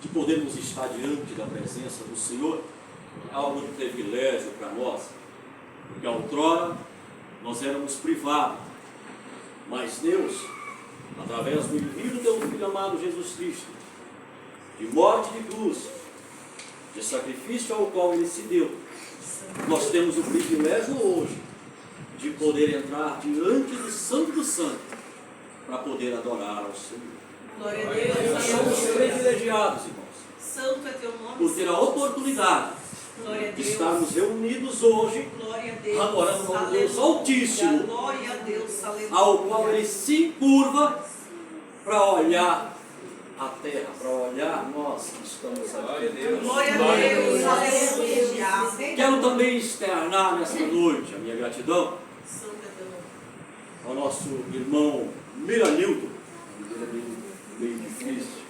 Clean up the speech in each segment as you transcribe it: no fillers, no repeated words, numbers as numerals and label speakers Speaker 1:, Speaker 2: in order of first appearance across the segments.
Speaker 1: de podermos estar diante da presença do Senhor é algo de privilégio para nós, porque outrora nós éramos privados, mas Deus, através do envio do teu Filho amado Jesus Cristo, de morte de cruz, de sacrifício ao qual Ele se deu, nós temos o privilégio hoje de poder entrar diante do Santo do Santo para poder adorar ao Senhor.
Speaker 2: Glória a Deus.
Speaker 1: Nós somos privilegiados, irmãos,
Speaker 2: Santo é teu nome,
Speaker 1: por ter a oportunidade
Speaker 2: glória a
Speaker 1: de
Speaker 2: Deus.
Speaker 1: estarmos reunidos hoje,
Speaker 2: Glória a Deus.
Speaker 1: adorando ao Deus
Speaker 2: Aleluia.
Speaker 1: Altíssimo,
Speaker 2: Glória a Deus. Aleluia.
Speaker 1: ao qual Ele se curva para olhar a terra, para olhar nós que estamos aqui.
Speaker 2: Glória a Deus. Aleluia.
Speaker 1: Quero também externar nesta noite a minha gratidão
Speaker 2: Santo é teu nome.
Speaker 1: ao nosso irmão Miranildo, meio difícil,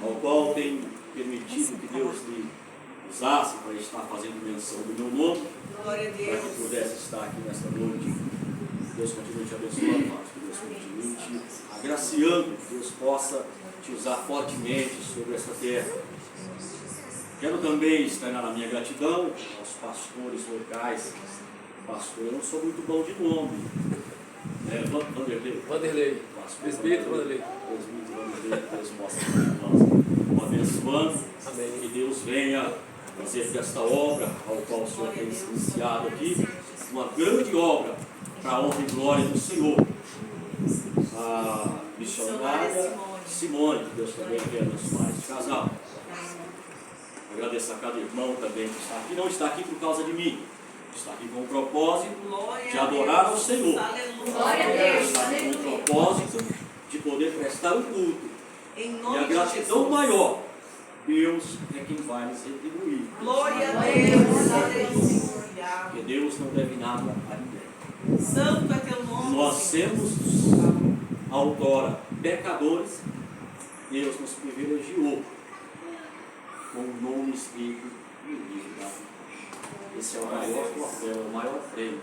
Speaker 1: ao qual tem permitido que Deus lhe usasse para estar fazendo menção do meu nome,
Speaker 2: Glória a
Speaker 1: para que
Speaker 2: Deus.
Speaker 1: pudesse estar aqui nesta noite. Deus continue te abençoando, Deus. Que Deus continue te agraciando, que Deus possa te usar fortemente sobre essa terra. Quero também externar a minha gratidão aos pastores locais. Pastor, eu não sou muito bom de nome.
Speaker 3: Vanderlei. Presbítero Vanderlei.
Speaker 1: Deus mostra para nós. Abençoando.
Speaker 3: Amém.
Speaker 1: Que Deus venha fazer desta obra, ao qual o Senhor tem iniciado aqui, uma grande obra para a honra e glória do Senhor. A missionária Simone, que Deus também venha abençoar esse casal. Agradeço a cada irmão também que está aqui. Não está aqui por causa de mim. Está aqui com o propósito de adorar ao Senhor.
Speaker 2: Glória a Deus.
Speaker 1: Está aqui com o propósito de poder prestar o culto.
Speaker 2: Em
Speaker 1: E
Speaker 2: nome
Speaker 1: a
Speaker 2: de
Speaker 1: gratidão
Speaker 2: Jesus.
Speaker 1: maior, Deus é quem vai nos retribuir.
Speaker 2: Glória a Deus. Aleluia.
Speaker 1: Porque Deus não deve nada a ninguém.
Speaker 2: Santo é teu nome.
Speaker 1: Nós
Speaker 2: Senhor.
Speaker 1: sermos outrora pecadores, Deus nos privilegiou com o nome escrito no livro da vida. Esse é o maior troféu, o maior prêmio,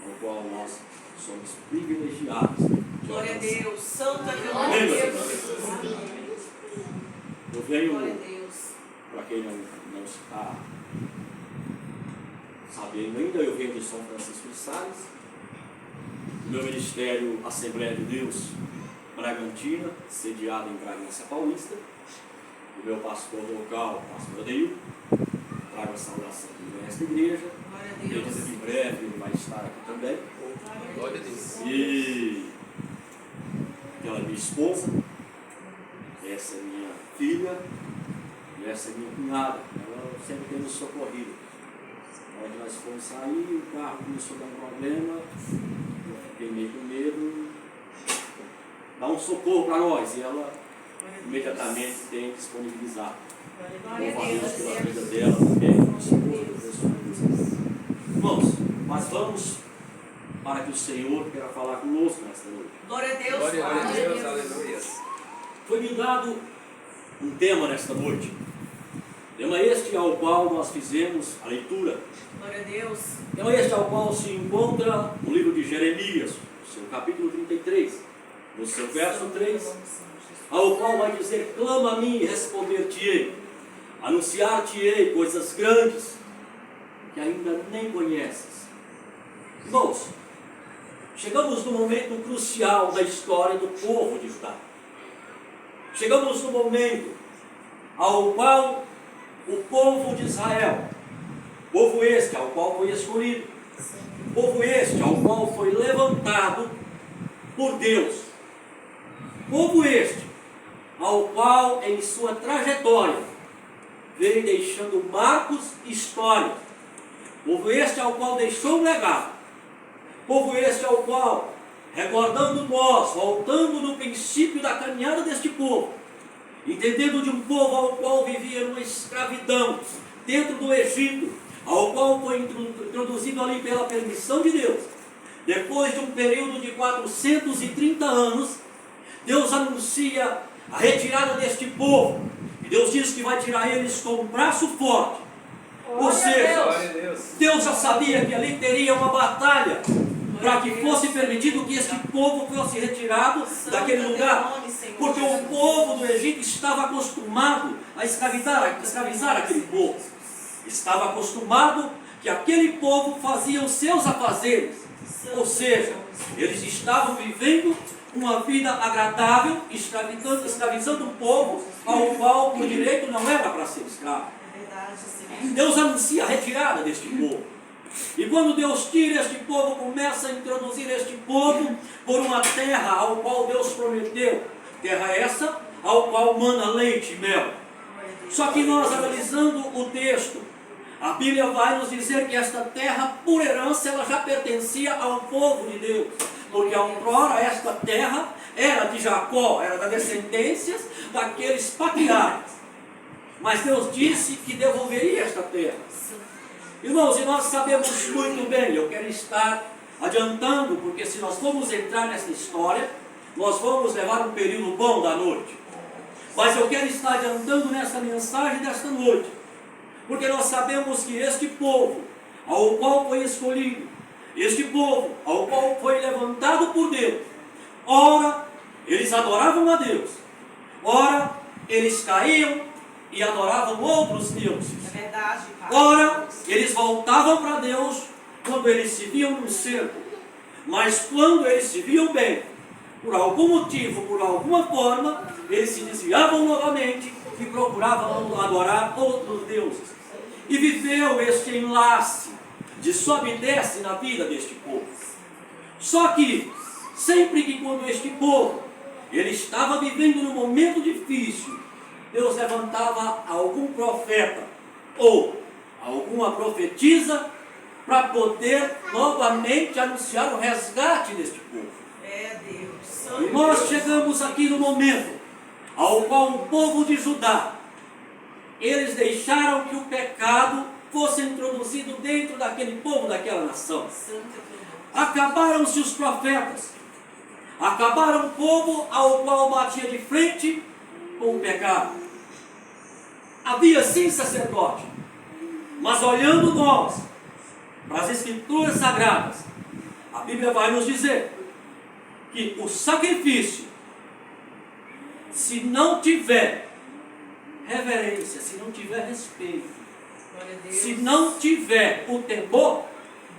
Speaker 1: ao qual nós somos privilegiados.
Speaker 2: Glória a Deus. Santo é teu nome.
Speaker 1: Amém, meus
Speaker 2: Deus.
Speaker 1: Eu venho,
Speaker 2: Glória a Deus.
Speaker 1: para quem não está sabendo ainda, eu venho de São Francisco de Sales. O meu ministério, Assembleia de Deus Bragantina, sediado em Bragança Paulista. O meu pastor local, pastor Adeildo, trago a saudação desta igreja.
Speaker 2: Glória a
Speaker 1: Ele
Speaker 2: Deus.
Speaker 1: diz que em breve ele vai estar aqui também.
Speaker 3: Glória a Deus.
Speaker 1: E ela é minha esposa, essa é minha filha e essa é minha cunhada. Ela sempre tem nos socorrido. Onde nós fomos sair, o carro começou a dar um problema, eu fiquei meio com medo. Dá um socorro para nós, e ela imediatamente tem disponibilizado.
Speaker 2: Glória
Speaker 1: Louvo a
Speaker 2: a
Speaker 1: Deus pela vida
Speaker 2: Deus.
Speaker 1: dela também, pelo esposo, pelas suas. Irmãos, mas vamos para que o Senhor queira falar conosco nesta noite.
Speaker 2: Glória a Deus.
Speaker 3: Glória a Deus.
Speaker 2: Aleluia.
Speaker 3: Aleluia.
Speaker 1: Foi-me dado um tema nesta noite. Tema este ao qual nós fizemos a leitura.
Speaker 2: Glória a Deus.
Speaker 1: Tema este ao qual se encontra no livro de Jeremias, no seu capítulo 33, no seu verso 3, ao qual vai dizer: clama a mim e responder-te-ei, anunciar-te-ei coisas grandes que ainda nem conheces. Irmãos, chegamos no momento crucial da história do povo de Judá. Chegamos no momento ao qual o povo de Israel, povo este ao qual foi escolhido, povo este ao qual foi levantado por Deus, povo este ao qual em sua trajetória veio deixando marcos históricos, povo este ao qual deixou um legado, povo este ao qual, recordando nós, voltando no princípio da caminhada deste povo, entendendo de um povo ao qual vivia uma escravidão dentro do Egito, ao qual foi introduzido ali pela permissão de Deus. Depois de um período de 430 anos, Deus anuncia a retirada deste povo, e Deus diz que vai tirar eles com um braço forte. Ou seja,
Speaker 3: Glória a Deus.
Speaker 1: Deus já sabia que ali teria uma batalha para que fosse permitido que este povo fosse retirado daquele lugar. Porque o povo do Egito estava acostumado a escravizar aquele povo. Estava acostumado que aquele povo fazia os seus afazeres. Ou seja, eles estavam vivendo uma vida agradável, escravizando o povo ao qual por direito não era para ser escravo. Deus anuncia a retirada deste povo. E quando Deus tira este povo, começa a introduzir este povo por uma terra ao qual Deus prometeu. Terra essa ao qual mana leite e mel. Só que nós, analisando o texto, a Bíblia vai nos dizer que esta terra, por herança, ela já pertencia ao povo de Deus. Porque outrora esta terra era de Jacó, era da descendência daqueles patriarcas. Mas Deus disse que devolveria esta terra. Irmãos, e nós sabemos muito bem, eu quero estar adiantando, porque se nós formos entrar nessa história, nós vamos levar um período bom da noite. Mas eu quero estar adiantando nessa mensagem desta noite, porque nós sabemos que este povo, ao qual foi escolhido, este povo, ao qual foi levantado por Deus, ora, eles adoravam a Deus, ora, eles caíam e adoravam outros deuses.
Speaker 2: É verdade, Pai.
Speaker 1: Ora, eles voltavam para Deus quando eles se viam no cerco. Mas quando eles se viam bem, por algum motivo, por alguma forma, eles se desviavam novamente e procuravam adorar outros deuses. E viveu este enlace de sobe e desce na vida deste povo. Só que, sempre que quando este povo, ele estava vivendo num momento difícil, Deus levantava algum profeta ou alguma profetisa para poder novamente anunciar o resgate deste povo.
Speaker 2: É Deus.
Speaker 1: E nós chegamos aqui no momento ao qual o povo de Judá, eles deixaram que o pecado fosse introduzido dentro daquele povo, daquela nação. Acabaram-se os profetas, acabaram o povo ao qual batia de frente com o pecado. Havia sim sacerdote, mas olhando nós para as Escrituras Sagradas, a Bíblia vai nos dizer que o sacrifício, se não tiver reverência, se não tiver respeito, se não tiver o temor,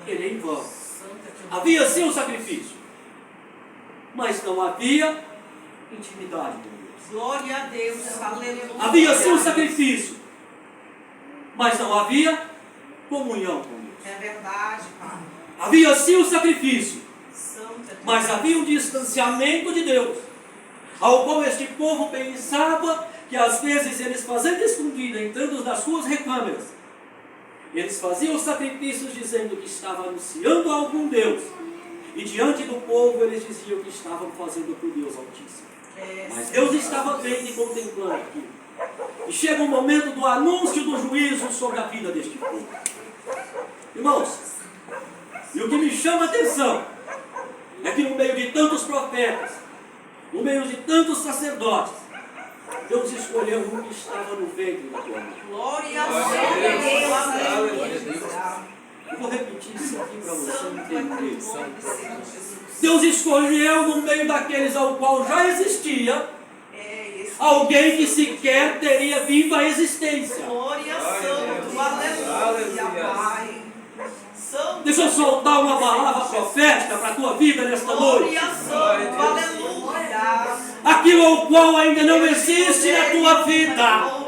Speaker 1: ele é em vão. Havia sim o sacrifício, mas não havia intimidade com Deus.
Speaker 2: Glória a Deus, aleluia.
Speaker 1: Havia sim o sacrifício, mas não havia comunhão com Deus.
Speaker 2: É verdade, Pai.
Speaker 1: Havia sim o sacrifício,
Speaker 2: Santa
Speaker 1: mas havia um distanciamento de Deus, ao qual este povo pensava que às vezes eles fazendo escondido, entrando nas suas recâmeras, eles faziam os sacrifícios dizendo que estavam anunciando a algum Deus, e diante do povo eles diziam que estavam fazendo por Deus Altíssimo. Mas Deus estava vendo e contemplando aquilo. E chega o momento do anúncio do juízo sobre a vida deste povo. Irmãos, e o que me chama a atenção é que no meio de tantos profetas, no meio de tantos sacerdotes, Deus escolheu um que estava no ventre da tua mãe.
Speaker 2: Glória a Deus.
Speaker 1: Eu vou repetir isso aqui para você
Speaker 2: Santo é teu
Speaker 1: entender.
Speaker 2: nome, Senhor Jesus.
Speaker 1: Deus escolheu no meio daqueles ao qual já existia
Speaker 2: É esse.
Speaker 1: alguém que sequer teria vindo à existência.
Speaker 2: Glória Santo, aleluia, Pai. Santo.
Speaker 1: Deixa eu soltar uma palavra profética para a tua vida nesta noite.
Speaker 2: Glória Santo, aleluia.
Speaker 1: Aquilo ao qual ainda não existe na tua vida.
Speaker 2: Glória.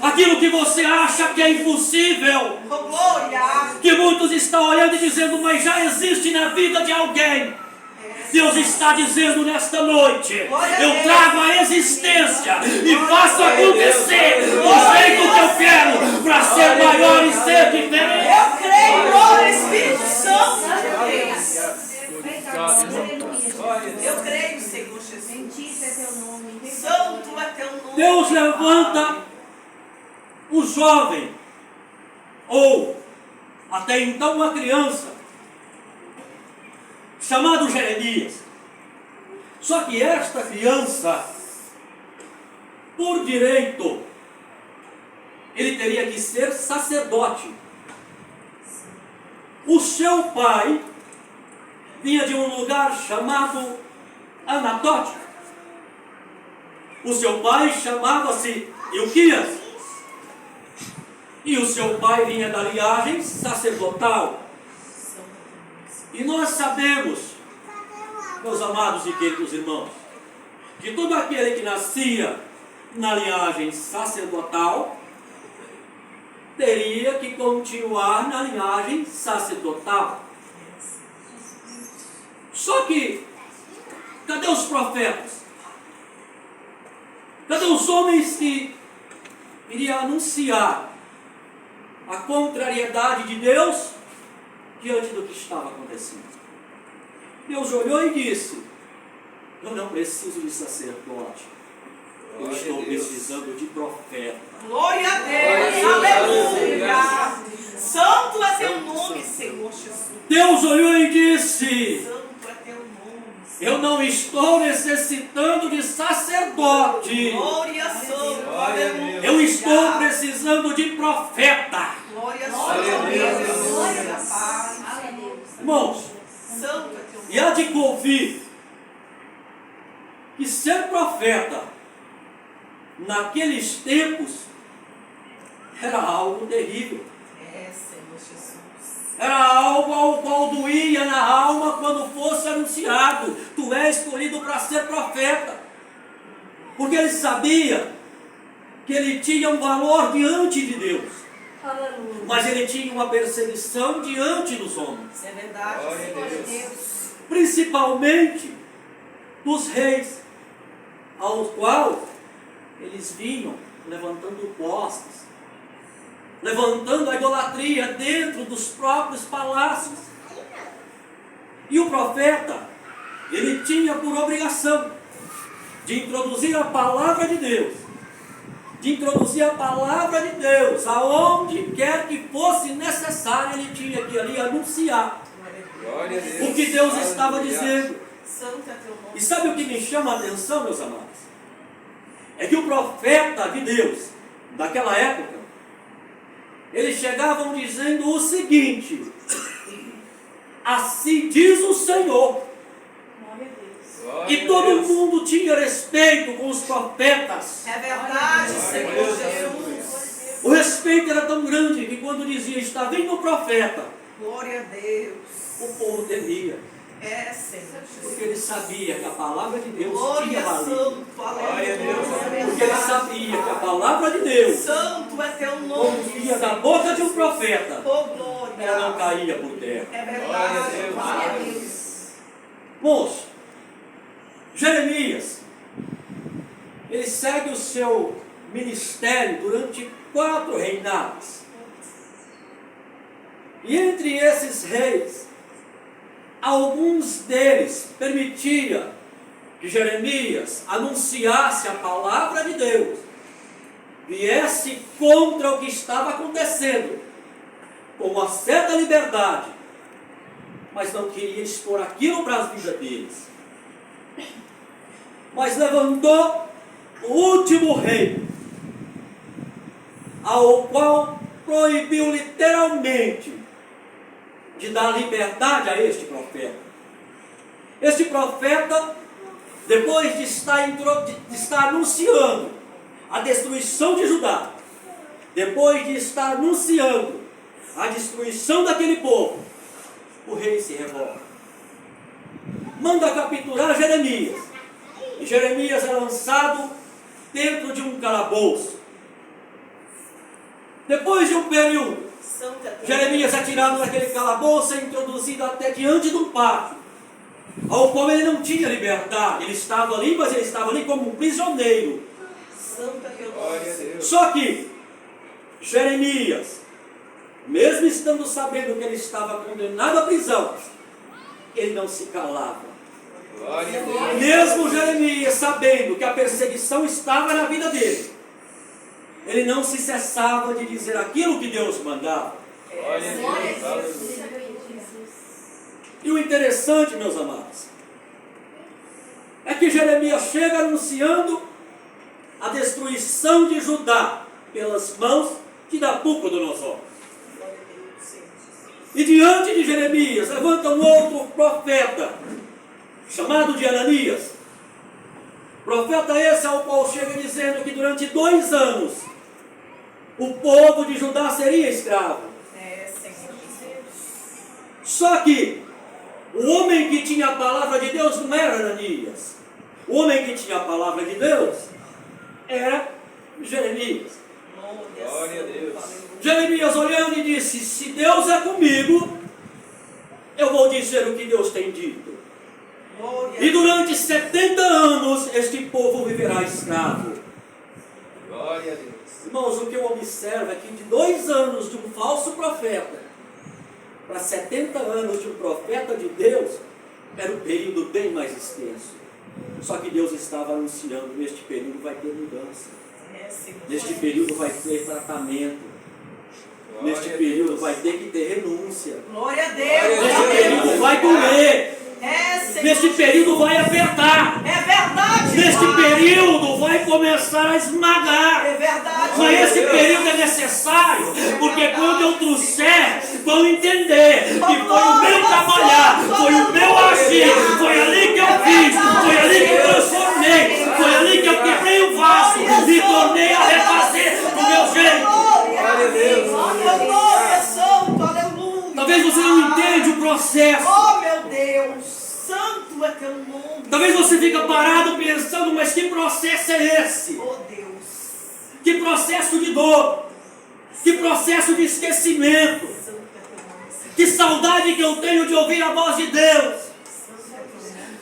Speaker 1: Aquilo que você acha que é impossível.
Speaker 2: Glória.
Speaker 1: Que muitos estão olhando e dizendo, mas já existe na vida de alguém. Deus está dizendo nesta noite, eu trago a existência e faço acontecer do jeito que eu quero, para ser maior e ser diferente.
Speaker 2: Eu creio, glória, Espírito Santo. Eu creio, Senhor Jesus.
Speaker 4: Bendito é teu nome.
Speaker 2: Santo é teu nome.
Speaker 1: Deus levanta o jovem, ou até então uma criança, chamado Jeremias. Só que esta criança, por direito, ele teria que ser sacerdote. O seu pai vinha de um lugar chamado Anatote. O seu pai chamava-se Ilquias. E o seu pai vinha da linhagem sacerdotal. E nós sabemos, meus amados e queridos irmãos, que todo aquele que nascia na linhagem sacerdotal teria que continuar na linhagem sacerdotal. Só que, cadê os profetas? Cadê os homens que iriam anunciar a contrariedade de Deus diante do que estava acontecendo? Deus olhou e disse: eu não preciso de sacerdote, eu estou precisando de profeta.
Speaker 2: Glória a Deus. Aleluia. Santo é teu nome, Senhor Jesus.
Speaker 1: Deus olhou e disse:
Speaker 2: Santo é teu nome, Senhor.
Speaker 1: eu não estou necessitando de sacerdote,
Speaker 2: Glória a Santo. Aleluia.
Speaker 1: eu estou precisando de profeta.
Speaker 2: Glória a Santo. Glória a paz.
Speaker 1: Irmãos,
Speaker 2: Santo é teu nome.
Speaker 1: e há de convir que ser profeta naqueles tempos era algo terrível.
Speaker 2: É, Senhor Jesus.
Speaker 1: Era algo ao qual doía na alma quando fosse anunciado: tu és escolhido para ser profeta. Porque ele sabia que ele tinha um valor diante de Deus, mas ele tinha uma perseguição diante dos homens,
Speaker 2: Isso é verdade, Senhor Jesus.
Speaker 1: principalmente dos reis, aos quais eles vinham levantando postes, levantando a idolatria dentro dos próprios palácios. E o profeta, ele tinha por obrigação de introduzir a palavra de Deus, aonde quer que fosse necessário. Ele tinha que ali anunciar
Speaker 3: Glória a Deus.
Speaker 1: o que Deus estava dizendo.
Speaker 2: Santo é teu nome.
Speaker 1: E sabe o que me chama a atenção, meus amados? É que o profeta de Deus, daquela época, eles chegavam dizendo o seguinte: assim diz o Senhor. E todo mundo tinha respeito com os profetas.
Speaker 2: É verdade, Senhor Jesus.
Speaker 1: O respeito era tão grande que quando dizia está vindo o profeta,
Speaker 2: Glória a Deus.
Speaker 1: o povo temia,
Speaker 2: É, Senhor
Speaker 1: porque
Speaker 2: Jesus.
Speaker 1: ele sabia que a palavra de Deus
Speaker 2: Glória
Speaker 1: tinha
Speaker 2: a
Speaker 1: valido.
Speaker 2: Santo.
Speaker 3: Glória a Deus.
Speaker 1: Porque ele sabia que a palavra de Deus,
Speaker 2: Santo é teu
Speaker 1: quando
Speaker 2: nome.
Speaker 1: vinha da boca de um profeta,
Speaker 2: Oh, glória.
Speaker 1: ela não caía por terra.
Speaker 2: É verdade.
Speaker 3: Glória a Deus.
Speaker 2: Glória a Deus.
Speaker 1: Moço, Jeremias, ele segue o seu ministério durante 4 reinados. E entre esses reis, alguns deles permitia que Jeremias anunciasse a palavra de Deus, viesse contra o que estava acontecendo, com uma certa liberdade, mas não queria expor aquilo para as vidas deles. Mas levantou o último rei, ao qual proibiu literalmente de dar liberdade a este profeta. Este profeta, depois de estar anunciando a destruição de Judá, depois de estar anunciando a destruição daquele povo, o rei se revolta, manda capturar Jeremias, e Jeremias é lançado dentro de um calabouço. Depois de um período,
Speaker 2: Santo é teu
Speaker 1: Jeremias é tirado daquele calabouço e introduzido até diante de um pátio, ao qual ele não tinha liberdade. Ele estava ali, mas ele estava ali como um prisioneiro.
Speaker 2: nome. Santo é teu
Speaker 3: Glória a
Speaker 2: nome.
Speaker 3: Deus.
Speaker 1: Só que Jeremias, mesmo estando sabendo que ele estava condenado à prisão, ele não se calava.
Speaker 3: Glória a Deus.
Speaker 1: Mesmo Jeremias sabendo que a perseguição estava na vida dele, ele não se cessava de dizer aquilo que Deus mandava.
Speaker 3: Glória a Deus. Aleluia.
Speaker 1: E o interessante, meus amados, é que Jeremias chega anunciando a destruição de Judá pelas mãos de Nabucodonosor.
Speaker 2: Glória a Deus, Senhor Jesus.
Speaker 1: E diante de Jeremias levanta um outro profeta, chamado de Ananias. Profeta esse ao qual chega dizendo que durante 2 anos o povo de Judá seria escravo.
Speaker 2: Senhor Jesus.
Speaker 1: Só que o homem que tinha a palavra de Deus não era Ananias. O homem que tinha a palavra de Deus era Jeremias.
Speaker 3: Glória a Deus.
Speaker 1: Jeremias olhando e disse: se Deus é comigo, eu vou dizer o que Deus tem dito. E durante 70 anos este povo viverá escravo.
Speaker 3: Glória a Deus.
Speaker 1: Irmãos, o que eu observo é que de 2 anos de um falso profeta para 70 anos de um profeta de Deus era um período bem mais extenso. Só que Deus estava anunciando: neste período vai ter mudança, neste período vai ter tratamento, neste período vai ter que ter renúncia,
Speaker 2: Glória a Deus.
Speaker 1: neste período vai doer,
Speaker 2: Senhor.
Speaker 1: neste período vai apertar,
Speaker 2: É verdade.
Speaker 1: neste
Speaker 2: Pai.
Speaker 1: período vai começar a esmagar.
Speaker 2: É verdade.
Speaker 1: Mas esse período é necessário, porque quando eu trouxer, vão entender que foi o meu trabalhar, foi o meu agir, foi ali que eu fiz, foi ali que eu transformei, foi ali que eu quebrei o vaso e tornei a refazer do meu jeito.
Speaker 3: Glória a Deus.
Speaker 2: Teu nome é santo, aleluia.
Speaker 1: Talvez você não entenda o processo.
Speaker 2: Oh, meu Deus, santo é teu nome.
Speaker 1: Talvez você fique parado pensando: mas que processo é esse?
Speaker 2: Oh, Deus.
Speaker 1: Que processo de dor? Que processo de esquecimento?
Speaker 2: Santo é teu nome, Senhor.
Speaker 1: Que saudade que eu tenho de ouvir a voz de Deus.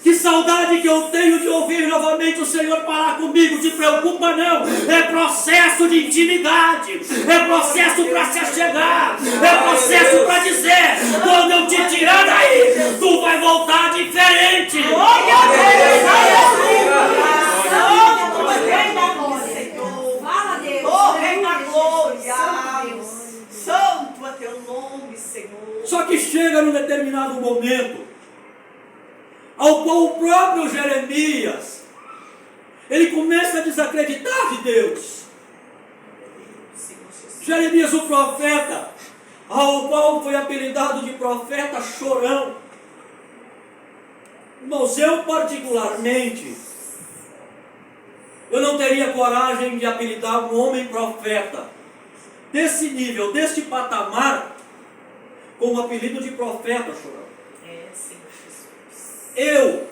Speaker 1: Que saudade que eu tenho de ouvir novamente o Senhor falar comigo. Te preocupa não, é processo de intimidade, é processo para se achegar, é processo para dizer: quando eu te tirar daí, tu vai voltar diferente.
Speaker 2: Glória a Deus, aleluia. Santo é Rei da glória, Senhor.
Speaker 4: Fala, Deus.
Speaker 2: Oh, Rei da glória.
Speaker 4: Santo Deus.
Speaker 2: Santo é teu nome, Senhor.
Speaker 1: Só que chega num determinado momento ao qual o próprio Jeremias, ele começa a desacreditar de Deus.
Speaker 2: Senhor Jesus.
Speaker 1: Jeremias, o profeta, ao qual foi apelidado de profeta chorão. Irmãos, eu particularmente, eu não teria coragem de apelidar um homem profeta desse nível, deste patamar, com o apelido de profeta chorão.
Speaker 2: É, Senhor Jesus.
Speaker 1: Eu,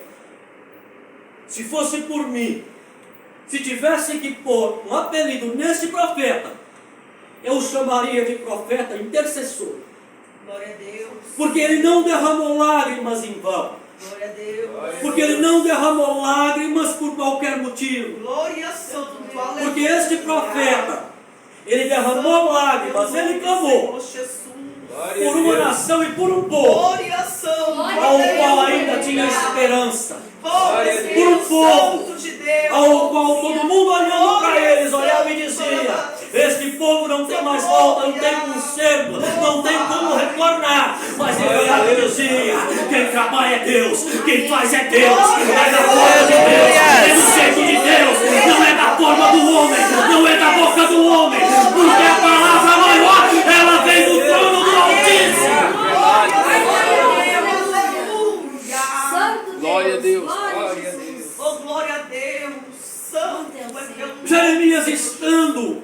Speaker 1: se fosse por mim, se tivesse que pôr um apelido nesse profeta, eu o chamaria de profeta intercessor.
Speaker 2: Glória a Deus.
Speaker 1: Porque ele não derramou lágrimas em vão.
Speaker 2: Glória a Deus.
Speaker 1: Porque ele não derramou lágrimas por qualquer motivo.
Speaker 2: Glória a Santo. Aleluia.
Speaker 1: Porque este profeta, ele derramou lágrimas, ele clamou
Speaker 2: Senhor Jesus.
Speaker 3: Glória a
Speaker 1: por uma
Speaker 3: Deus.
Speaker 1: nação e por um povo
Speaker 2: Glória a Santo.
Speaker 1: ao qual ainda tinha esperança.
Speaker 2: Glória a
Speaker 1: Por um
Speaker 2: Deus.
Speaker 1: povo
Speaker 2: Santo de Deus.
Speaker 1: ao qual todo mundo olhando para eles olhava e dizia: este povo não tem mais volta, não tem conserto, não tem como retornar. Mas ele olhava e dizia: quem trabalha é Deus, quem faz é Deus, é da forma de Deus, é do jeito de Deus, não é da forma do homem, não é da boca do homem, porque a palavra maior, ela vem do trono do Altíssimo.
Speaker 2: Aleluia.
Speaker 3: Glória a Deus.
Speaker 4: Glória a
Speaker 3: Glória a
Speaker 4: Jesus.
Speaker 3: Deus.
Speaker 2: Oh, glória a Deus. Santo é teu nome.
Speaker 1: Jeremias estando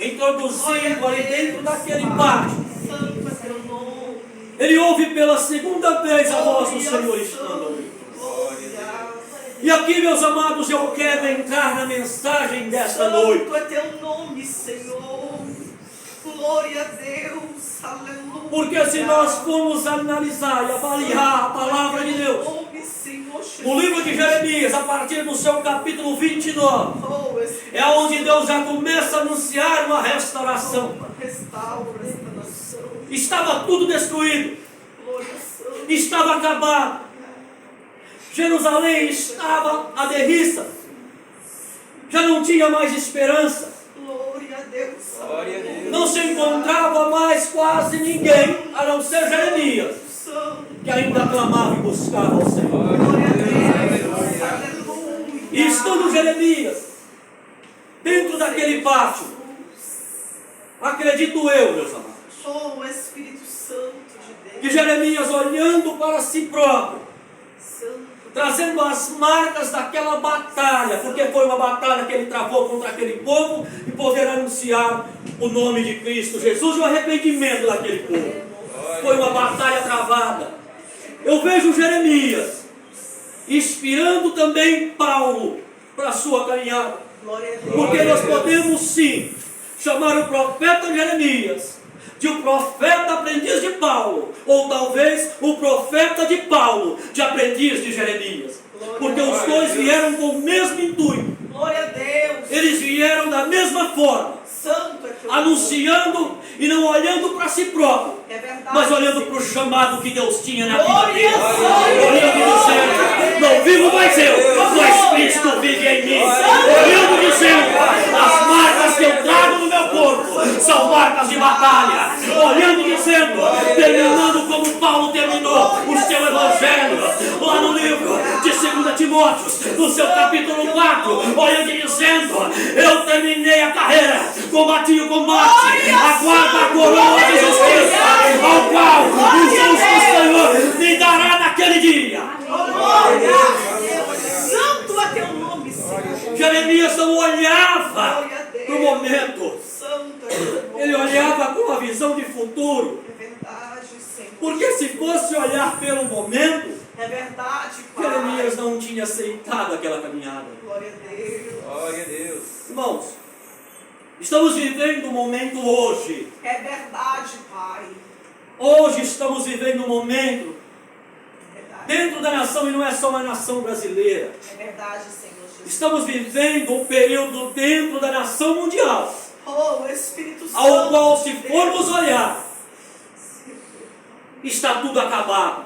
Speaker 1: introduzindo ali dentro daquele pátio,
Speaker 2: Santo é teu nome.
Speaker 1: ele ouve pela segunda vez a voz do Senhor estando ali.
Speaker 2: Glória.
Speaker 1: E aqui, meus amados, eu quero entrar na mensagem desta noite.
Speaker 2: Santo é teu nome, Senhor. Glória a Deus. Aleluia.
Speaker 1: Porque se nós formos analisar e avaliar a palavra de Deus,
Speaker 2: Nome, Senhor Jesus.
Speaker 1: o livro de Jeremias, a partir do seu capítulo 29,
Speaker 2: Oh, Espírito
Speaker 1: é onde Deus já começa a anunciar uma restauração.
Speaker 2: Restaura esta nação.
Speaker 1: Estava tudo destruído,
Speaker 2: Glória a Santo.
Speaker 1: estava acabado. Jerusalém estava à derriça, já não tinha mais esperança.
Speaker 2: Glória a Deus.
Speaker 3: Glória a Deus.
Speaker 1: Não se encontrava mais quase ninguém, a não ser Jeremias,
Speaker 2: Santo.
Speaker 1: que ainda clamava e buscava o Senhor.
Speaker 2: Glória a Deus. Aleluia.
Speaker 1: E estando Jeremias dentro daquele pátio, acredito eu, meus amados,
Speaker 2: Oh, Espírito Santo
Speaker 1: que Jeremias, olhando para si próprio,
Speaker 2: Santo.
Speaker 1: trazendo as marcas daquela batalha, porque foi uma batalha que ele travou contra aquele povo, e poder anunciar o nome de Cristo Jesus e o arrependimento daquele povo. Foi uma batalha travada. Eu vejo Jeremias inspirando também Paulo para a sua caminhada,
Speaker 2: Glória a Deus.
Speaker 1: porque nós podemos sim chamar o profeta Jeremias de um profeta aprendiz de Paulo, ou talvez o profeta de Paulo de aprendiz de Jeremias, porque os dois vieram com o mesmo intuito,
Speaker 2: Glória a Deus.
Speaker 1: eles vieram da mesma forma,
Speaker 2: Santo é teu
Speaker 1: anunciando e não olhando para si próprio,
Speaker 2: nome. É verdade.
Speaker 1: mas olhando para o chamado que Deus tinha na vida
Speaker 2: Glória
Speaker 1: dele,
Speaker 2: a Deus.
Speaker 1: olhando e dizendo: não vivo mais eu, mas Cristo vive em mim, olhando e dizendo: as marcas que eu trago no meu corpo são marcas de batalha, olhando e dizendo, terminando como Paulo terminou o seu evangelho, lá no livro de 2 Timóteo, no seu capítulo 4, olhando e dizendo: eu terminei a carreira, combati o combate, aguardo a coroa de justiça, ao qual o justo Senhor me dará naquele dia.
Speaker 2: Glória a Deus. Santo é teu nome, Senhor.
Speaker 1: Jeremias não olhava
Speaker 2: Glória a Deus.
Speaker 1: para o momento,
Speaker 2: Santo é teu nome.
Speaker 1: ele olhava com uma visão de futuro,
Speaker 2: É verdade, Senhor.
Speaker 1: porque se fosse olhar pelo momento,
Speaker 2: É verdade, Pai.
Speaker 1: Jeremias não tinha aceitado aquela caminhada.
Speaker 2: Glória a Deus.
Speaker 3: Glória a Deus.
Speaker 1: Irmãos, estamos vivendo um momento hoje.
Speaker 2: É verdade, Pai.
Speaker 1: Hoje estamos vivendo um momento
Speaker 2: É verdade.
Speaker 1: dentro da nação, e não é só uma nação brasileira.
Speaker 2: É verdade, Senhor Jesus.
Speaker 1: Estamos vivendo um período dentro da nação mundial,
Speaker 2: Oh, Espírito Santo.
Speaker 1: ao qual, se formos olhar, está tudo acabado.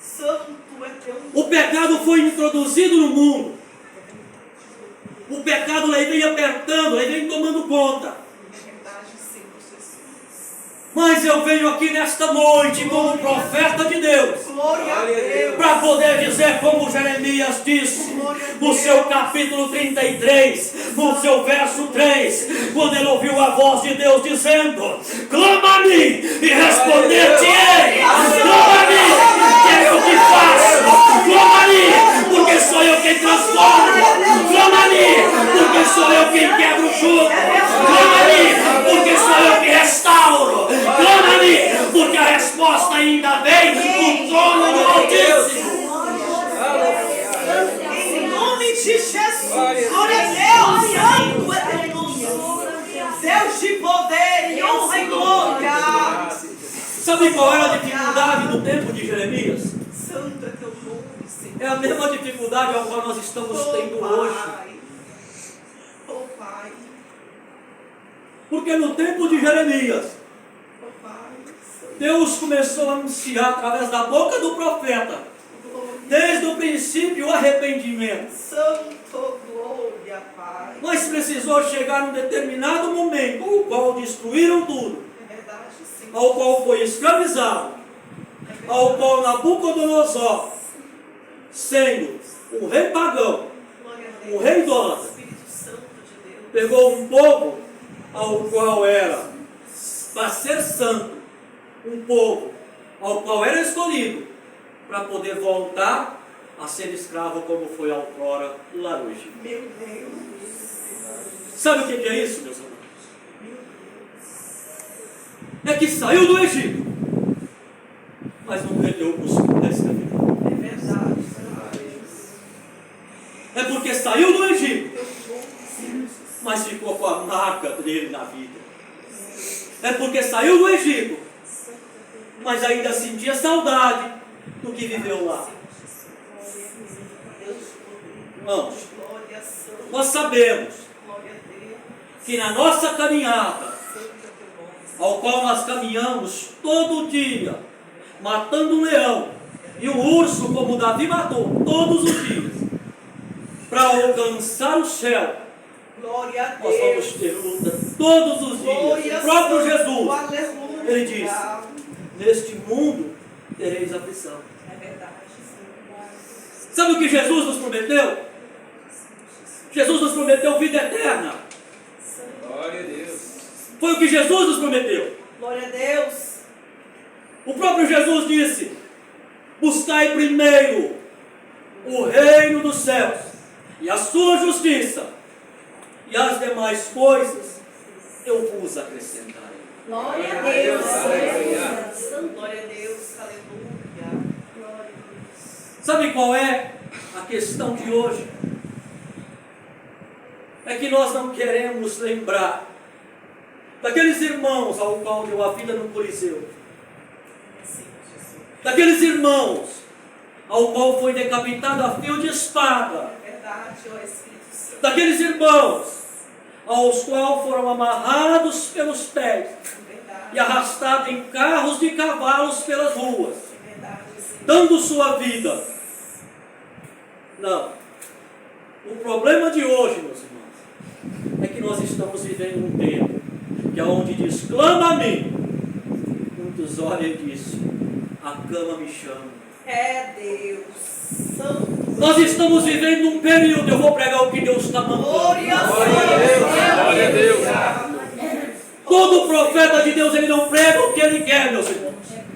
Speaker 2: Santo é teu nome.
Speaker 1: O pecado foi introduzido no mundo. O pecado aí vem apertando, aí vem tomando conta.
Speaker 2: É verdade, Senhor Jesus.
Speaker 1: Mas eu venho aqui nesta noite como profeta de Deus,
Speaker 2: Glória a Deus.
Speaker 1: para poder dizer, como Jeremias disse, no seu capítulo 33, no seu verso 3, quando ele ouviu a voz de Deus dizendo: clama a mim e responder-te-ei, clama a mim, que eu te faço, clama a mim, porque sou eu quem transformo, clama a mim, porque sou eu quem quebra o jugo, clama a mim, porque sou eu que restauro, clama a mim, porque a resposta ainda vem do trono do Altíssimo.
Speaker 2: Em nome de Jesus. Glória a Deus. Santo é teu nome. Deus de poder e honra e glória.
Speaker 1: Sabe qual era a dificuldade do tempo de Jeremias?
Speaker 2: Santo é teu nome, Senhor.
Speaker 1: É a mesma dificuldade ao qual nós estamos tendo hoje.
Speaker 2: Pai. Oh, Pai.
Speaker 1: Porque no tempo de Jeremias,
Speaker 2: Oh, Pai. Santo.
Speaker 1: Deus começou a anunciar através da boca do profeta, desde o princípio, o arrependimento.
Speaker 2: Santo, glória, Pai.
Speaker 1: Mas precisou chegar num determinado momento, o qual destruíram tudo,
Speaker 2: É verdade, Senhor.
Speaker 1: ao qual foi escravizado, ao qual Nabucodonosor, sendo um rei pagão,
Speaker 2: Glória a
Speaker 1: um
Speaker 2: Deus.
Speaker 1: rei idólatra,
Speaker 2: Espírito Santo de Deus.
Speaker 1: pegou um povo ao qual era para ser santo, um povo ao qual era escolhido para poder voltar a ser escravo como foi outrora lá no Egito.
Speaker 2: Meu Deus.
Speaker 1: Sabe o que é isso, meus amados? É que saiu do Egito, mas não perdeu o costume da escravidão.
Speaker 2: É verdade.
Speaker 1: É porque saiu do Egito, mas ficou com a marca dele na vida. É porque saiu do Egito, mas ainda sentia saudade do que viveu lá. Irmãos,
Speaker 2: Glória, Santo.
Speaker 1: nós sabemos
Speaker 2: Glória a Deus.
Speaker 1: que na nossa caminhada,
Speaker 2: Santo é teu nome.
Speaker 1: ao qual nós caminhamos todo dia, matando um leão e um urso como Davi matou todos os dias, para alcançar o céu,
Speaker 2: Glória a
Speaker 1: nós vamos
Speaker 2: Deus.
Speaker 1: ter luta todos os
Speaker 2: Glória
Speaker 1: dias.
Speaker 2: a
Speaker 1: O próprio
Speaker 2: Santo.
Speaker 1: Jesus,
Speaker 2: Aleluia.
Speaker 1: ele diz: neste mundo tereis aflição.
Speaker 2: É verdade, Senhor.
Speaker 1: Sabe o que Jesus nos prometeu? Jesus nos prometeu vida eterna.
Speaker 3: Glória a Deus.
Speaker 1: Foi o que Jesus nos prometeu.
Speaker 2: Glória a Deus.
Speaker 1: O próprio Jesus disse: buscai primeiro o reino dos céus e a sua justiça, e as demais coisas eu vos acrescentarei.
Speaker 2: Glória a Deus.
Speaker 3: Aleluia.
Speaker 2: Glória a Deus. Aleluia. Glória a Deus.
Speaker 1: Sabe qual é a questão de hoje? É que nós não queremos lembrar daqueles irmãos ao qual deu a vida no Coliseu,
Speaker 2: Sim, Jesus.
Speaker 1: daqueles irmãos ao qual foi decapitado a fio de espada,
Speaker 2: É verdade, ó Espírito Santo.
Speaker 1: daqueles irmãos aos quais foram amarrados pelos pés
Speaker 2: É verdade.
Speaker 1: e arrastados em carros de cavalos pelas ruas,
Speaker 2: É verdade, Senhor.
Speaker 1: dando sua vida. Não. O problema de hoje, meus irmãos, é que nós estamos vivendo um tempo que é onde diz: clama a mim. Muitos olham e dizem: a cama me chama.
Speaker 2: É Deus. Santo.
Speaker 1: Nós estamos vivendo um período, eu vou pregar o que Deus está mandando.
Speaker 2: Glória a
Speaker 3: Glória a Deus. Glória a Deus.
Speaker 1: Todo profeta de Deus, ele não prega o que ele quer, meus irmãos.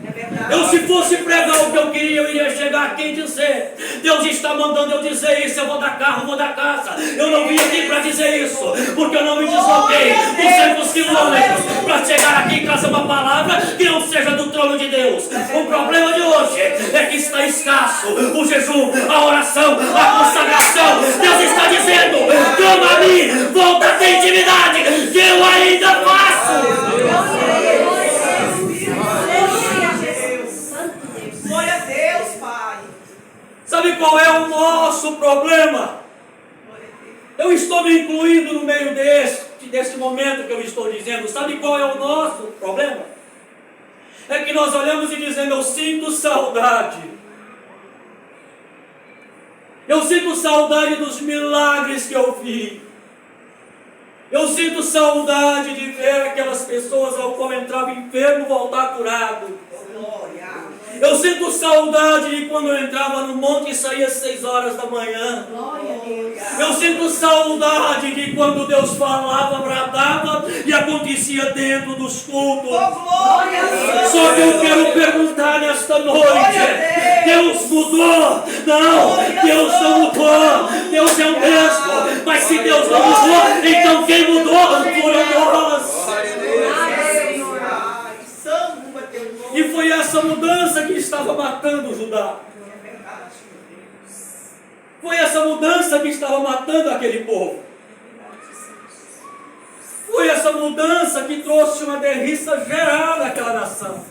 Speaker 2: É verdade.
Speaker 1: Eu, se fosse pregar o que eu queria, eu iria chegar aqui e dizer: Deus está mandando eu dizer isso, eu vou dar carro, vou dar casa. Eu não vim aqui para dizer isso, porque eu não me desloquei 200 quilômetros para chegar aqui e trazer uma palavra que não seja do trono de Deus. O problema de hoje é que está escasso o jejum, a oração, a consagração. Deus está dizendo: clama a mim, volta a ter intimidade, que eu ainda faço.
Speaker 2: Glória a Deus, Pai.
Speaker 1: Sabe qual é o nosso problema?
Speaker 2: Glória a Deus.
Speaker 1: Eu estou me incluindo no meio deste momento que eu estou dizendo. Sabe qual é o nosso problema? É que nós olhamos e dizemos: eu sinto saudade. Eu sinto saudade dos milagres que eu vi. Eu sinto saudade de ver aquelas pessoas ao qual entrava enfermo voltar curado.
Speaker 2: Glória.
Speaker 1: Eu sinto saudade de quando eu entrava no monte e saía às 6 horas da manhã.
Speaker 2: Glória a Deus.
Speaker 1: Eu sinto saudade de quando Deus falava, bradava e acontecia dentro dos cultos.
Speaker 2: Oh, glória a Deus.
Speaker 1: Só que eu quero perguntar nesta noite: Deus mudou? Não, Deus não mudou. Deus é o mesmo. Mas se Deus não mudou, então quem mudou foram nós.
Speaker 3: Glória a Deus.
Speaker 2: Pai, santo é teu nome.
Speaker 1: E foi essa mudança que estava matando Judá.
Speaker 2: É verdade, meu Deus.
Speaker 1: Foi essa mudança que estava matando aquele povo. Foi essa mudança que trouxe uma derriça geral naquela nação.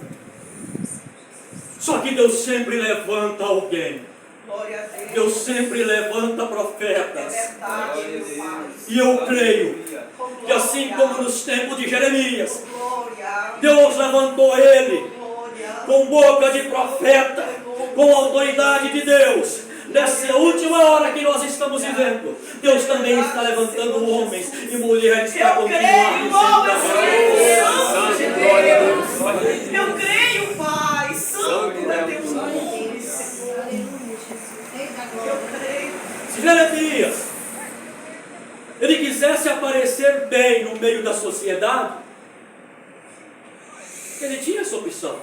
Speaker 1: Só que Deus sempre levanta alguém.
Speaker 2: Glória a Deus.
Speaker 1: Deus sempre levanta
Speaker 2: É
Speaker 1: profetas.
Speaker 2: verdade, meu Pai.
Speaker 1: E eu creio
Speaker 2: Oh,
Speaker 1: que assim como nos tempos de Jeremias,
Speaker 2: glória.
Speaker 1: Deus levantou ele
Speaker 2: Glória.
Speaker 1: com boca de profeta, com autoridade de Deus. Nessa última hora que nós estamos vivendo, Deus também está levantando homens e mulheres para
Speaker 2: Eu
Speaker 1: continuar
Speaker 2: creio,
Speaker 1: dizendo
Speaker 2: oh
Speaker 1: a
Speaker 2: Espírito Santo de
Speaker 3: Glória a
Speaker 2: Deus.
Speaker 3: Deus. Glória a Deus.
Speaker 2: Eu creio, Pai. Santo é teu nome, Senhor. Eu creio.
Speaker 1: Se Jeremias ele quisesse aparecer bem no meio da sociedade, ele tinha essa opção.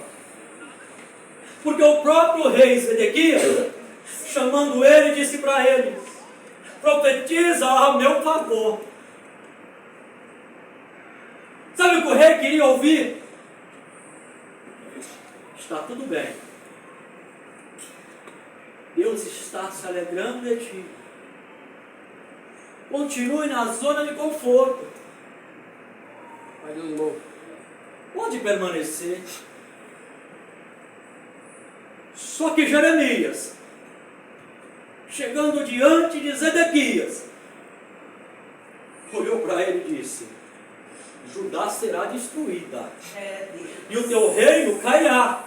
Speaker 1: Porque o próprio rei Zedequias, chamando ele, disse para ele: profetiza a meu favor. Sabe o que o rei queria ouvir? Está tudo bem. Deus está se alegrando de ti. Continue na zona de conforto.
Speaker 3: Pai Deus louco.
Speaker 1: Pode permanecer. Só que Jeremias, chegando diante de Zedequias, olhou para ele e disse: Judá será destruída,
Speaker 2: É Deus.
Speaker 1: e o teu reino cairá,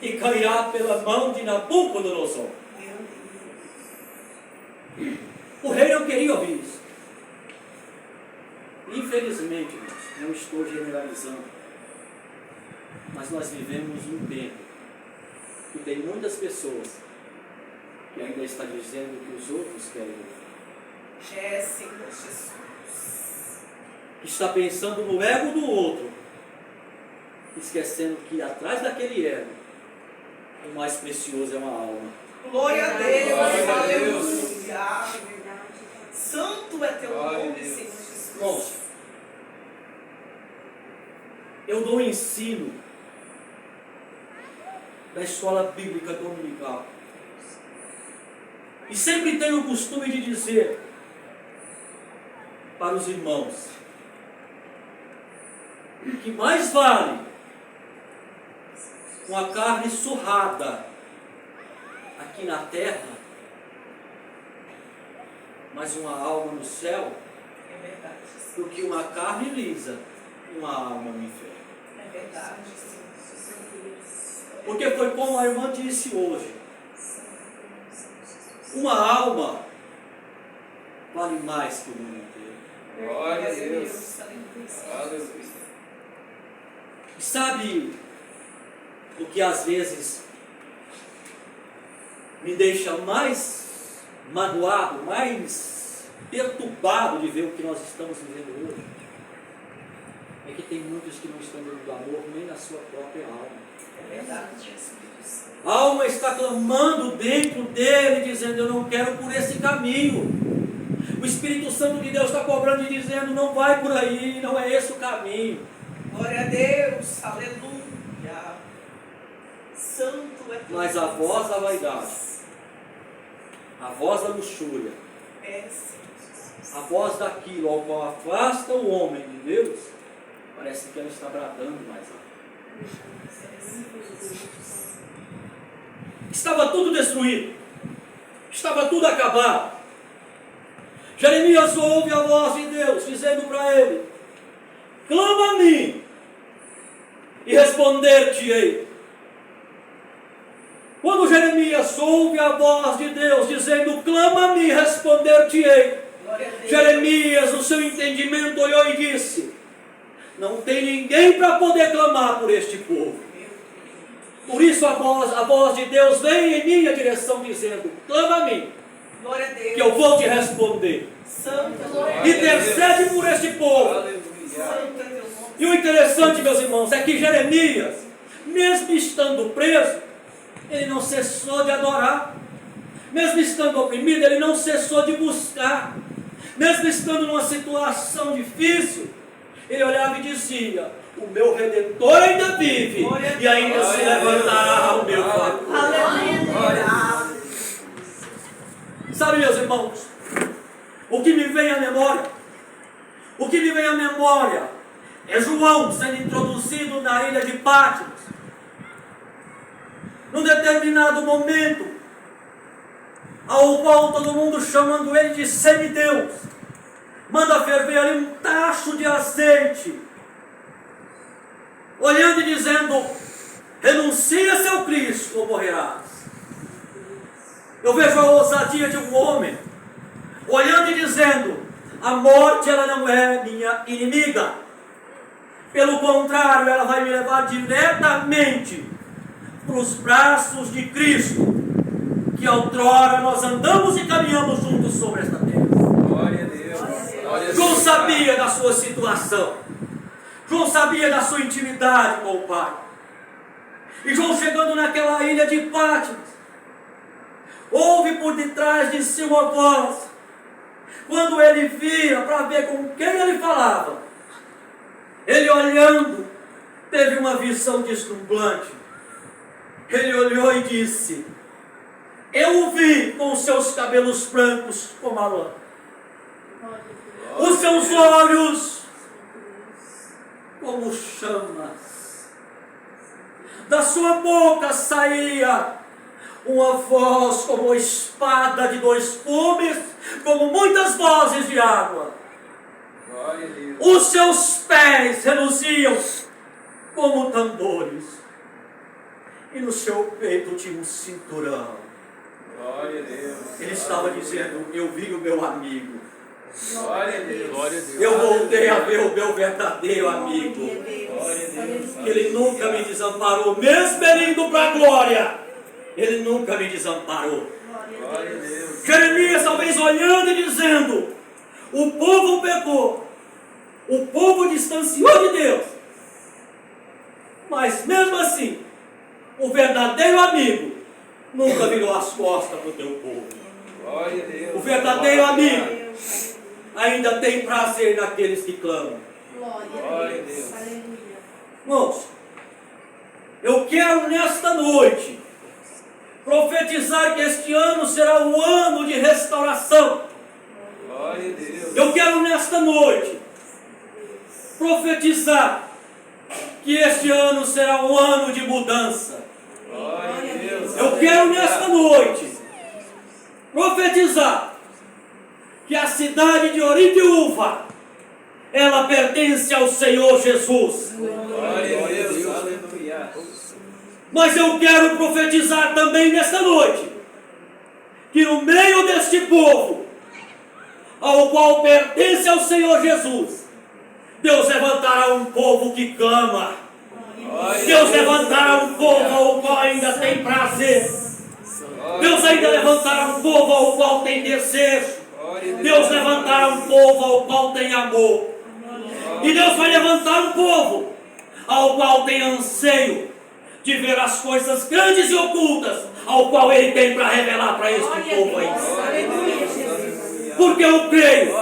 Speaker 1: e cairá pela mão de Nabucodonosor. O rei não queria ouvir isso. Infelizmente, irmãos, não estou generalizando, mas nós vivemos um tempo que tem muitas pessoas que ainda estão dizendo o que os outros querem ouvir.
Speaker 2: É, Senhor Jesus.
Speaker 1: Que está pensando no ego do outro esquecendo que atrás daquele elo, o mais precioso é uma alma.
Speaker 2: Glória a Deus.
Speaker 3: Glória a Deus.
Speaker 2: Aleluia. Santo é teu
Speaker 3: Glória a
Speaker 2: nome,
Speaker 3: Deus.
Speaker 2: Senhor Jesus.
Speaker 1: Irmãos, eu dou ensino da escola bíblica dominical. E sempre tenho o costume de dizer para os irmãos que mais vale uma carne surrada aqui na terra, mas uma alma no céu,
Speaker 2: É verdade.
Speaker 1: do que uma carne lisa e uma alma no inferno.
Speaker 2: É verdade, Senhor.
Speaker 1: Porque foi como a irmã disse hoje, uma alma vale mais que o mundo inteiro.
Speaker 3: Glória a Deus.
Speaker 2: Aleluia.
Speaker 3: Aleluia.
Speaker 1: E sabe o que às vezes me deixa mais magoado, mais perturbado de ver o que nós estamos vivendo hoje? É que tem muitos que não estão dando amor nem na sua própria alma.
Speaker 2: É verdade, Espírito Santo.
Speaker 1: A alma está clamando dentro dele, dizendo: eu não quero por esse caminho. O Espírito Santo de Deus está cobrando e dizendo: não vai por aí, não é esse o caminho.
Speaker 2: Glória a Deus. Aleluia. Santo é teu
Speaker 1: Mas a voz da vaidade, a voz da luxúria,
Speaker 2: É, Senhor Jesus.
Speaker 1: a voz daquilo ao qual afasta o homem de Deus, parece que ela está bradando mais alto. Estava tudo destruído, estava tudo acabado. Jeremias ouve a voz de Deus dizendo para ele: clama a mim e responder-te-ei. Quando Jeremias ouve a voz de Deus dizendo: clama a mim e responder-te-ei,
Speaker 2: Glória a Deus.
Speaker 1: Jeremias, no seu entendimento, olhou e disse: não tem ninguém para poder clamar por este povo. Por isso a voz de Deus vem em minha direção dizendo: clama a mim,
Speaker 2: Glória a Deus.
Speaker 1: que eu vou te responder.
Speaker 2: Santo,
Speaker 1: Intercede por este povo.
Speaker 3: Aleluia.
Speaker 2: Santo é teu nome.
Speaker 1: E o interessante, meus irmãos, é que Jeremias, mesmo estando preso, ele não cessou de adorar. Mesmo estando oprimido, ele não cessou de buscar. Mesmo estando numa situação difícil, ele olhava e dizia: o meu Redentor ainda vive e ainda se levantará ao meu favor.
Speaker 2: Aleluia.
Speaker 1: Sabe, meus irmãos, o que me vem à memória? O que me vem à memória é João sendo introduzido na ilha de Patmos. Num determinado momento, ao qual todo mundo chamando ele de semideus, manda ferver ali um tacho de azeite, olhando e dizendo: renuncia seu Cristo ou morrerás. Eu vejo a ousadia de um homem, olhando e dizendo: a morte ela não é minha inimiga, pelo contrário, ela vai me levar diretamente para os braços de Cristo, que outrora nós andamos e caminhamos juntos sobre esta terra.
Speaker 3: Glória a Deus. Glória a Deus.
Speaker 1: João sabia da sua situação, João sabia da sua intimidade com o Pai. E João, chegando naquela ilha de Patmos, ouve por detrás de si uma voz. Quando ele vira para ver com quem ele falava, ele olhando, teve uma visão deslumbrante. Ele olhou e disse: eu o vi com os seus cabelos brancos como a lã, os seus olhos como chamas, da sua boca saía uma voz como espada de dois gumes, como muitas vozes de água.
Speaker 3: Glória a Deus.
Speaker 1: Os seus pés reluziam como tambores, e no seu peito tinha um cinturão.
Speaker 3: Glória a Deus.
Speaker 1: Ele estava dizendo: eu vi o meu amigo,
Speaker 3: Glória a Deus. Glória a Deus.
Speaker 1: eu voltei a ver o meu verdadeiro amigo.
Speaker 3: Glória a Deus.
Speaker 1: Ele nunca me desamparou, mesmo ele indo para a glória, ele nunca me desamparou.
Speaker 3: Glória a Deus.
Speaker 1: Jeremias talvez olhando e dizendo: o povo pecou, o povo distanciou de Deus, Mas mesmo assim, o verdadeiro amigo nunca virou as costas para o teu povo.
Speaker 3: Glória a Deus.
Speaker 1: O verdadeiro amigo ainda tem prazer naqueles que clamam.
Speaker 3: Glória a Deus.
Speaker 1: Irmãos, eu quero nesta noite profetizar que este ano será o ano de restauração.
Speaker 3: Glória a Deus.
Speaker 1: Eu quero nesta noite profetizar que este ano será um ano de mudança.
Speaker 3: Glória a Deus.
Speaker 1: Eu quero nesta noite profetizar que a cidade de Oritiúva, ela pertence ao Senhor Jesus.
Speaker 3: Glória a Deus. Aleluia.
Speaker 1: Mas eu quero profetizar também nesta noite que no meio deste povo, ao qual pertence ao Senhor Jesus, Deus levantará um povo que clama. Deus levantará um povo ao qual ainda tem prazer. Deus ainda levantará um povo ao qual tem desejo. Deus levantará um povo ao qual tem amor. E Deus vai levantar um povo ao qual tem anseio de ver as coisas grandes e ocultas ao qual Ele tem para revelar para este povo aí. Porque eu creio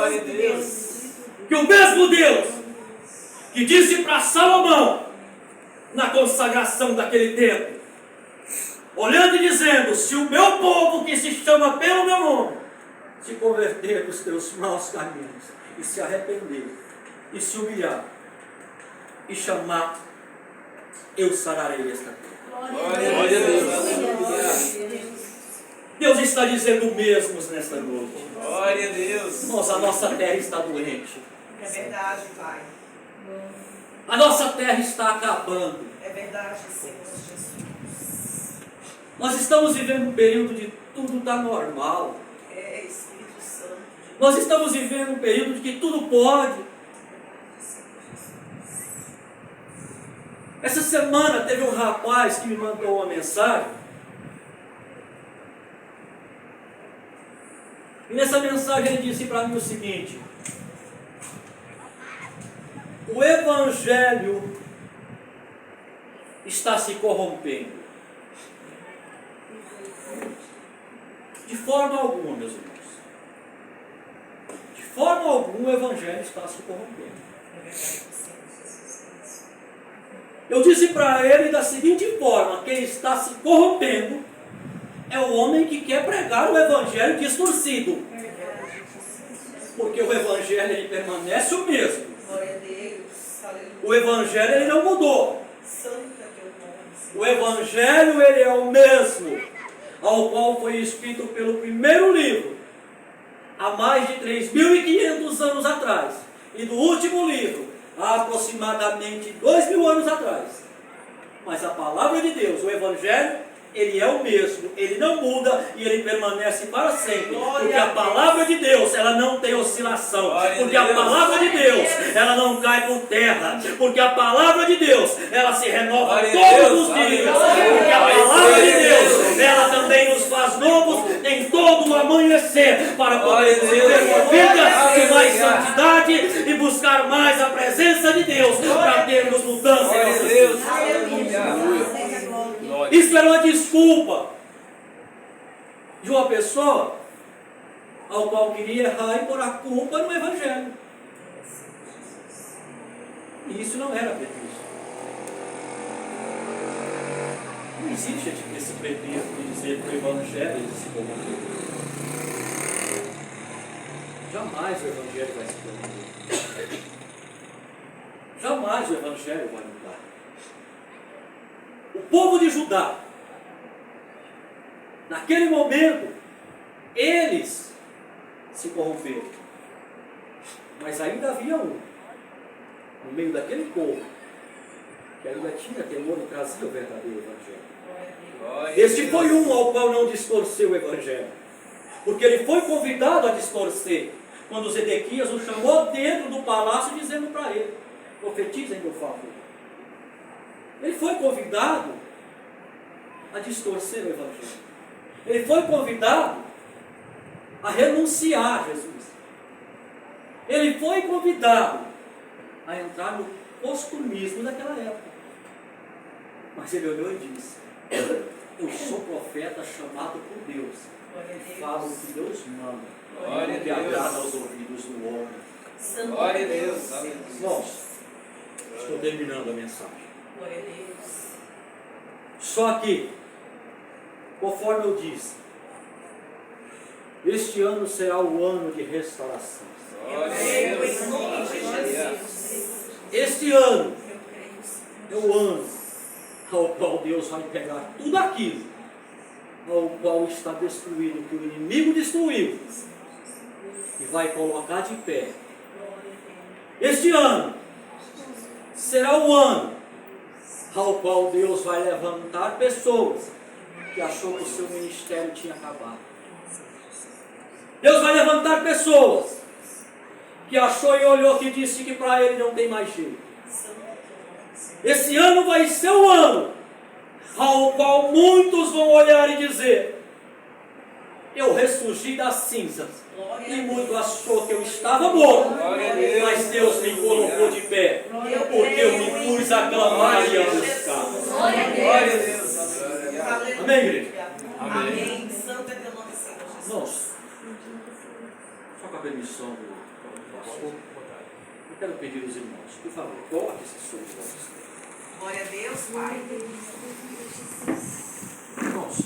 Speaker 1: que o mesmo Deus que disse para Salomão na consagração daquele templo, olhando e dizendo: se o meu povo que se chama pelo meu nome se converter dos teus maus caminhos e se arrepender e se humilhar e chamar, eu sararei esta terra.
Speaker 3: Glória a Deus.
Speaker 1: Deus está dizendo o mesmo nesta noite.
Speaker 3: Glória a Deus.
Speaker 1: Irmãos, a nossa terra está doente.
Speaker 2: É verdade, Pai.
Speaker 1: A nossa terra está acabando.
Speaker 2: É verdade, Senhor Jesus.
Speaker 1: Nós estamos vivendo um período de tudo está normal.
Speaker 2: É, Espírito Santo.
Speaker 1: Nós estamos vivendo um período de que tudo pode. Essa semana teve um rapaz que me mandou uma mensagem. E nessa mensagem ele disse para mim o seguinte: o Evangelho está se corrompendo. De forma alguma, meus irmãos. De forma alguma o Evangelho está se corrompendo. Eu disse para ele da seguinte forma: quem está se corrompendo é o homem que quer pregar o Evangelho distorcido. Porque o Evangelho ele permanece o mesmo.
Speaker 2: Glória a Deus. Aleluia.
Speaker 1: O Evangelho ele não mudou.
Speaker 2: Santa que eu nome,
Speaker 1: O Evangelho ele é o mesmo, ao qual foi escrito pelo primeiro livro, há mais de 3.500 anos atrás, e do último livro, há aproximadamente 2.000 anos atrás. Mas a palavra de Deus, o Evangelho, ele é o mesmo, ele não muda e ele permanece para sempre. Porque a palavra de Deus, ela não tem oscilação. Porque a palavra de Deus, ela não cai por terra. Porque a palavra de Deus, ela se renova todos os dias. Porque a palavra de Deus, ela também nos faz novos em todo o amanhecer, para poder viver uma vida de mais santidade e buscar mais a presença de Deus, para termos mudança em nossas vidas. Isso era uma desculpa de uma pessoa ao qual queria errar e pôr a culpa no Evangelho. E isso não era pretexto. Não existe esse pretexto de dizer que o Evangelho ele se corrompeu. Jamais o Evangelho vai se corromper. Jamais o Evangelho vai mudar. O povo de Judá, naquele momento, eles se corromperam. Mas ainda havia um, no meio daquele povo, que ainda tinha temor e trazia o verdadeiro Evangelho. Este foi um ao qual não distorceu o Evangelho, porque ele foi convidado a distorcer, quando Zedequias o chamou dentro do palácio, dizendo para ele: profetiza em meu favor. Ele foi convidado a distorcer o Evangelho. Ele foi convidado a renunciar a Jesus. Ele foi convidado a entrar no costumismo daquela época. Mas ele olhou e disse: eu sou profeta chamado por Deus. Falo o que Deus manda.
Speaker 3: Glória a
Speaker 1: Que
Speaker 3: Deus.
Speaker 1: agrada aos ouvidos do homem.
Speaker 3: Glória a Deus. Aleluia.
Speaker 1: Irmãos, estou terminando a mensagem.
Speaker 2: Glória a Deus.
Speaker 1: Só que, conforme eu disse, este ano será o ano de restauração.
Speaker 3: Glória a
Speaker 2: Creio
Speaker 3: Deus.
Speaker 2: em nome de
Speaker 3: Aleluia.
Speaker 2: Jesus.
Speaker 1: Este ano
Speaker 2: Eu creio, Senhor.
Speaker 1: é o ano ao qual Deus vai pegar tudo aquilo ao qual está destruído, que o inimigo destruiu, e vai colocar de pé. Este ano será o ano ao qual Deus vai levantar pessoas que achou que o seu ministério tinha acabado. Deus vai levantar pessoas que achou e olhou que disse que para ele não tem mais jeito. Esse ano vai ser o ano ao qual muitos vão olhar e dizer: eu ressurgi das cinzas. E muito achou que eu estava morto, mas Deus me colocou de pé, porque eu me pus a clamar e a buscar.
Speaker 3: Glória a Deus. Aleluia.
Speaker 1: Amém, igreja?
Speaker 2: Amém. Santo é teu nome, Senhor Jesus.
Speaker 1: Irmãos, só com a permissão do pastor, eu quero pedir aos irmãos, por favor, coloque esse som de voz.
Speaker 2: Glória a Deus, Pai.
Speaker 1: Irmãos,